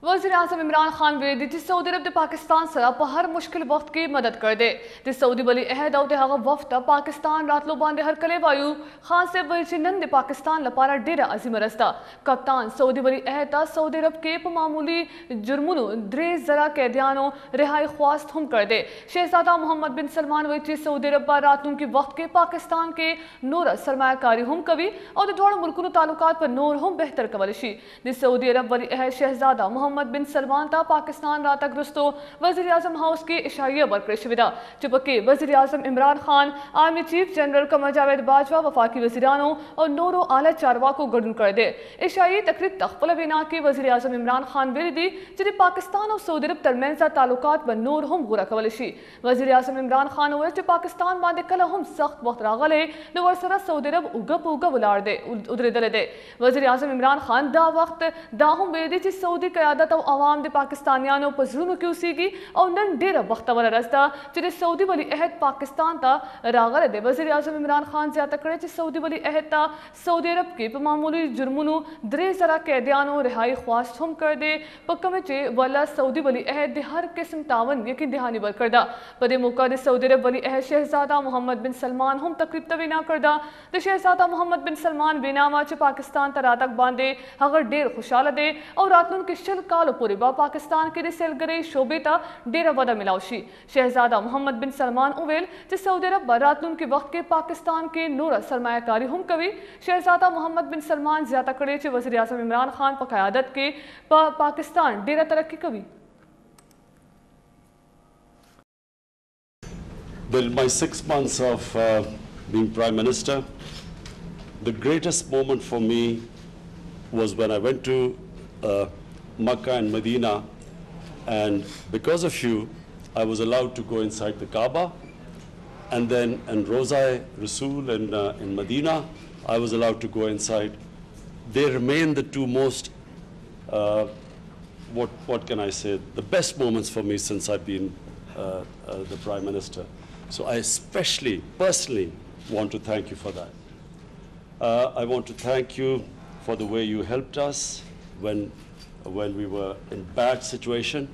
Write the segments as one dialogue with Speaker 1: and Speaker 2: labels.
Speaker 1: वज़ीर-ए-आज़म इमरान खान वेदी कि सऊदी अरब पाकिस्तान सरा पर हर मुश्किल वक्त की मदद कर दे कि सऊदी वली अहद और हागा वफ्त पाकिस्तान रातलो बांधे हर कले वायु खान से वही नंद पाकिस्तान लपारा डेरा अजीम रस्ता कप्तान सऊदी वली अहद सऊदी अरब के मामूली जुर्मुनो द्रे जरा कैदियानो रिहाई ख्वास्त हम कर दे शहजादा मोहम्मद बिन सलमान वही सऊदी अरब रातों की वक्त के पाकिस्तान के नूर सरमायाकारी हम कवि और दोड़ मुल्कुनो ताल्लुकात पर नूर हम बेहतर कवलिशी सऊदी अरब वली अहद शहजादा मोहम्मद बिन सलमान ता पाकिस्तान रातक रुस्तो वज़ीर-ए-आज़म हाउस की इशाइया बरकरेश विदा चुपके वज़ीर-ए-आज़म Imran Khan army chief general Qamar Javed Bajwa वफाकी वज़ीरानों और नूरो आला चारवा को गठन कर दे इशाई तकरीब तखपल बिना के वज़ीर-ए-आज़म इमरान खान वेदी जिन्हें पाकिस्तान और सऊदी अरब दरमियान ताल्लुकात पर नूर हम गुरा कवलिशी वज़ीर-ए-आज़म इमरान खान हुए जो पाकिस्तान बांधे कल हम सख्त वक्त रागले नवर सरा सऊदी अरब उगप उगप उलाड़ दे उधरे दले दे वज़ीर-ए-आज़म इमरान खान दा वक्त दाहम वेदी ची सऊदी कयादत और अवाम दे पाकिस्तानियानो पर जुल्म क्यों सीगी और नन डेरा वक्त वाला रास्ता जिन्हें सऊदी वली अहद पाकिस्तान ता रागले दे वज़ीर-ए-आज़म इमरान खान ज्यादा करे ची सऊदी वली अहद ता सऊदी अरब के मामूली जुर्मुनु द्रे जरा कैदियानो रिहाई ख्वास्त हम कर दे पक्का चे वाला सऊदी वली अहद दे हर किस्म तावन यकीन दहानी बर करदा पदे मौका दे सऊदी अरब वली अहद शहजादा मोहम्मद बिन सलमान हम तकरीब तवीना करदा दे शहजादा मोहम्मद बिन सलमान बेनामा चे पाकिस्तान ता रातक बांधे अगर डेर खुशाल दे और रातनुन के शल कालो पूरे बा पाकिस्तान के सेलगरे शोबे ता डेरा वदा मिलावशी शहजादा मोहम्मद बिन सलमान उवेल जे सऊदी अरब रातनुन के वक्त के पाकिस्तान के नूर सरमायाकारी हम कवि शहजादा मोहम्मद बिन सलमान ज्यादा करे चे वज़ीर-ए-आज़म इमरान खान पर क़यादत के पाकिस्तान डेरा तरक्की कवि
Speaker 2: Well, my 6 months of being Prime Minister, the greatest moment for me was when I went to Makkah and Medina, and because of you, I was allowed to go inside the Kaaba, and then in Roza Rasul in Medina, I was allowed to go inside. They remain the two most, what can I say, the best moments for me since I've been the Prime Minister. So I especially, personally, want to thank you for that. I want to thank you for the way you helped us when we were in bad situation.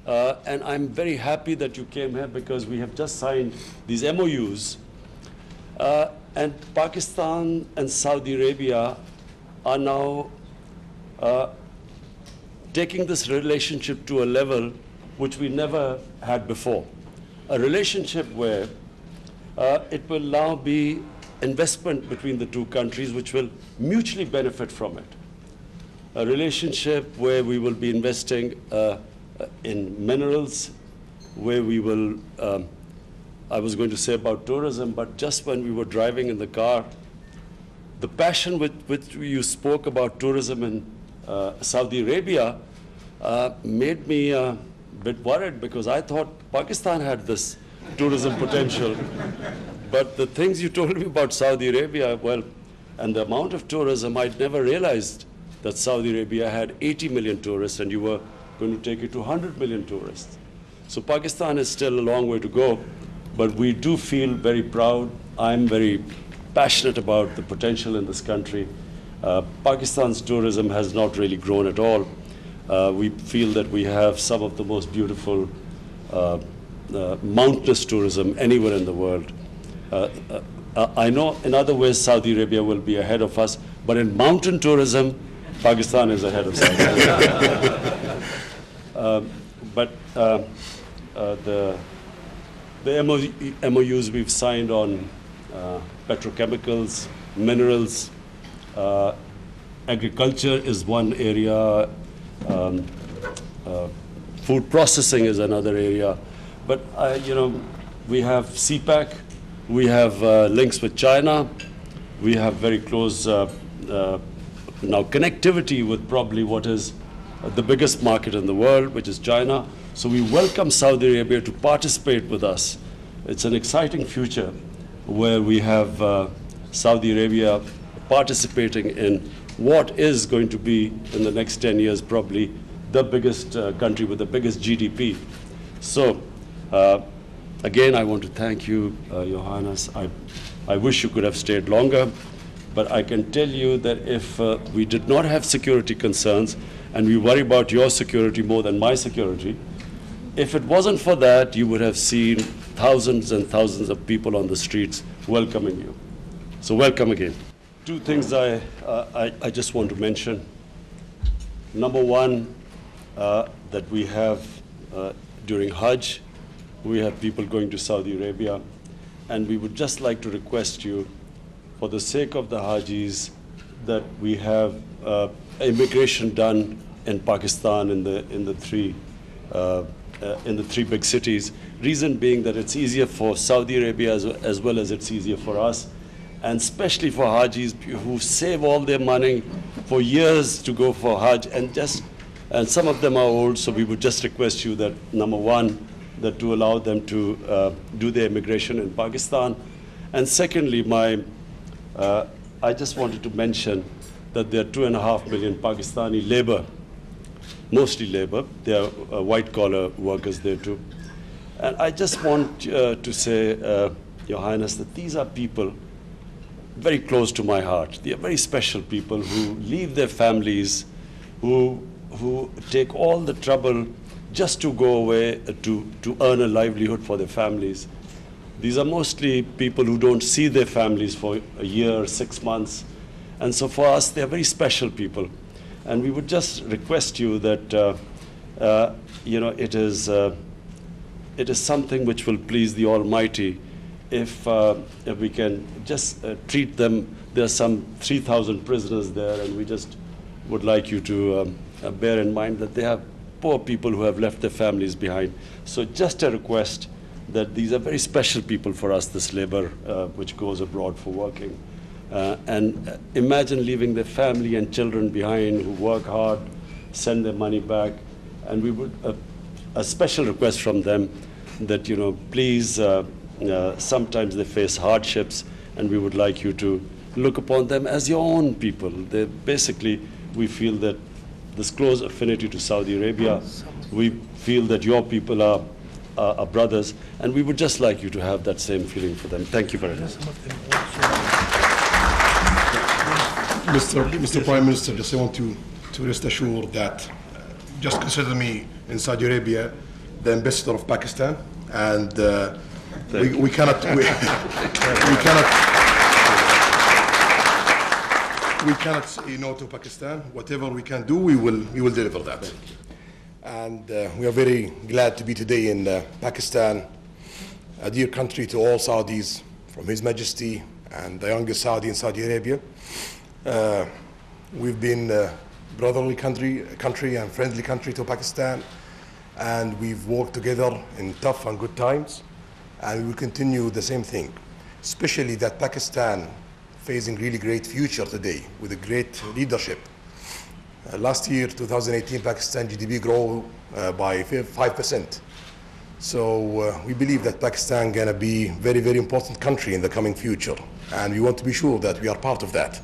Speaker 2: And I'm very happy that you came here because we have just signed these MOUs. And Pakistan and Saudi Arabia are now taking this relationship to a level which we never had before. A relationship where it will now be investment between the two countries which will mutually benefit from it. A relationship where we will be investing in minerals, where we will, I was going to say about tourism, but just when we were driving in the car, the passion with which you spoke about tourism in Saudi Arabia made me a bit worried because I thought Pakistan had this tourism potential. But the things you told me about Saudi Arabia, well, and the amount of tourism, I'd never realized that Saudi Arabia had 80 million tourists and you were going to take it to 100 million tourists. So Pakistan is still a long way to go, but we do feel very proud. I'm very passionate about the potential in this country. Pakistan's tourism has not really grown at all. We feel that we have some of the most beautiful mountainous tourism anywhere in the world. I know in other ways Saudi Arabia will be ahead of us, but in mountain tourism, Pakistan is ahead of Saudi Arabia. But the MOUs we've signed on petrochemicals, minerals, agriculture is one area, food processing is another area. But, you know, we have CPAC, we have links with China, we have very close now connectivity with probably what is the biggest market in the world, which is China. So we welcome Saudi Arabia to participate with us. It's an exciting future where we have Saudi Arabia participating in what is going to be in the next 10 years probably the biggest country with the biggest GDP. So again, I want to thank you, Your Highness. I wish you could have stayed longer, But I can tell you that if we did not have security concerns, and we worry about your security more than my security, if it wasn't for that, you would have seen thousands and thousands of people on the streets welcoming you. So welcome again. Two things I just want to mention. Number one, that we have during Hajj, we have people going to Saudi Arabia, and we would just like to request you, for the sake of the Hajis, that we have immigration done in Pakistan in the three big cities. Reason being that it's easier for Saudi Arabia as well as it's easier for us, and especially for Hajis who save all their money for years to go for Hajj, and some of them are old, so we would just request you that, number one, that to allow them to do their immigration in Pakistan. And secondly, I just wanted to mention that there are 2.5 million Pakistani labor, mostly labor. There are white-collar workers there too. And I just want to say, Your Highness, that these are people very close to my heart. They are very special people who leave their families, who take all the trouble just to go away to earn a livelihood for their families. These are mostly people who don't see their families for a year, 6 months. And so for us, they are very special people. And we would just request you that, it is something which will please the Almighty if we can just treat them. There are some 3,000 prisoners there, and we just would like you to bear in mind that they have poor people who have left their families behind. So just a request that these are very special people for us, this labor which goes abroad for working. And imagine leaving their family and children behind who work hard, send their money back, and we would, a special request from them that, please, sometimes they face hardships, and we would like you to look upon them as your own people. Basically, we feel that this close affinity to Saudi Arabia, we feel that your people are brothers, and we would just like you to have that same feeling for them. Thank you very much.
Speaker 3: Mr. Prime Minister, just I want to rest assured that just consider me in Saudi Arabia the ambassador of Pakistan, and we cannot say no to Pakistan. Whatever we can do, we will deliver that. And we are very glad to be today in Pakistan, a dear country to all Saudis, from His Majesty and the youngest Saudi in Saudi Arabia. We've been a brotherly country and friendly country to Pakistan, and we've worked together in tough and good times, and we will continue the same thing, especially that Pakistan facing really great future today with a great leadership. Last year, 2018, Pakistan GDP grew by 5%. So we believe that Pakistan gonna be very, very important country in the coming future, and we want to be sure that we are part of that.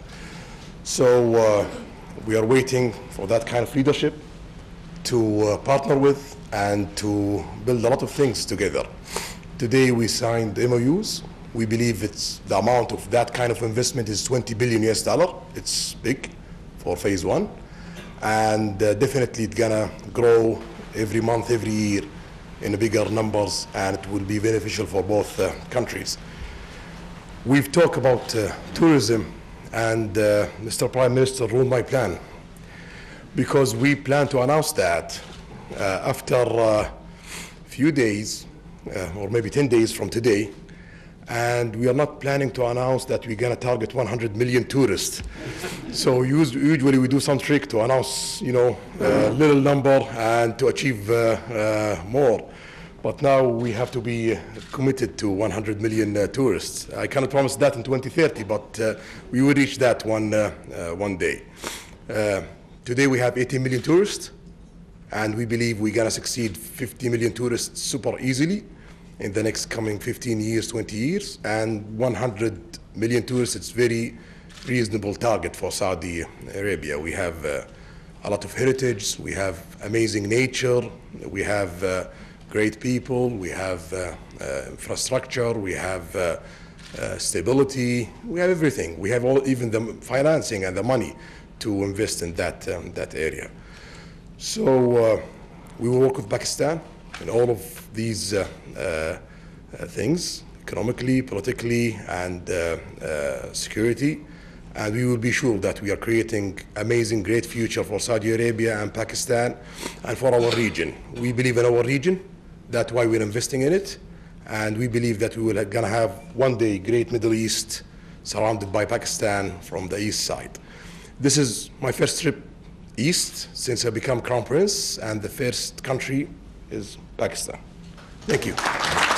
Speaker 3: So we are waiting for that kind of leadership to partner with and to build a lot of things together. Today we signed MOUs. We believe the amount of that kind of investment is $20 billion US. It's big for phase one, and definitely it's gonna grow every month, every year in bigger numbers, and it will be beneficial for both countries. We've talked about tourism, and Mr. Prime Minister ruled my plan, because we plan to announce that after a few days, or maybe 10 days from today, and we are not planning to announce that we're going to target 100 million tourists. So usually we do some trick to announce, a little number and to achieve more. But now we have to be committed to 100 million tourists. I cannot promise that in 2030, but we will reach that one day. Today we have 18 million tourists, and we believe we're going to succeed 50 million tourists super easily in the next coming 15 years, 20 years, and 100 million tourists, it's very reasonable target for Saudi Arabia. We have a lot of heritage, we have amazing nature, we have great people, we have infrastructure, we have stability. We have everything. We have even the financing and the money to invest in that area. So we will work with Pakistan in all of these things, economically, politically, and security. And we will be sure that we are creating amazing, great future for Saudi Arabia and Pakistan and for our region. We believe in our region. That's why we're investing in it. And we believe that we will gonna have one day great Middle East surrounded by Pakistan from the east side. This is my first trip east since I became Crown Prince, and the first country is Pakistan. Thank you.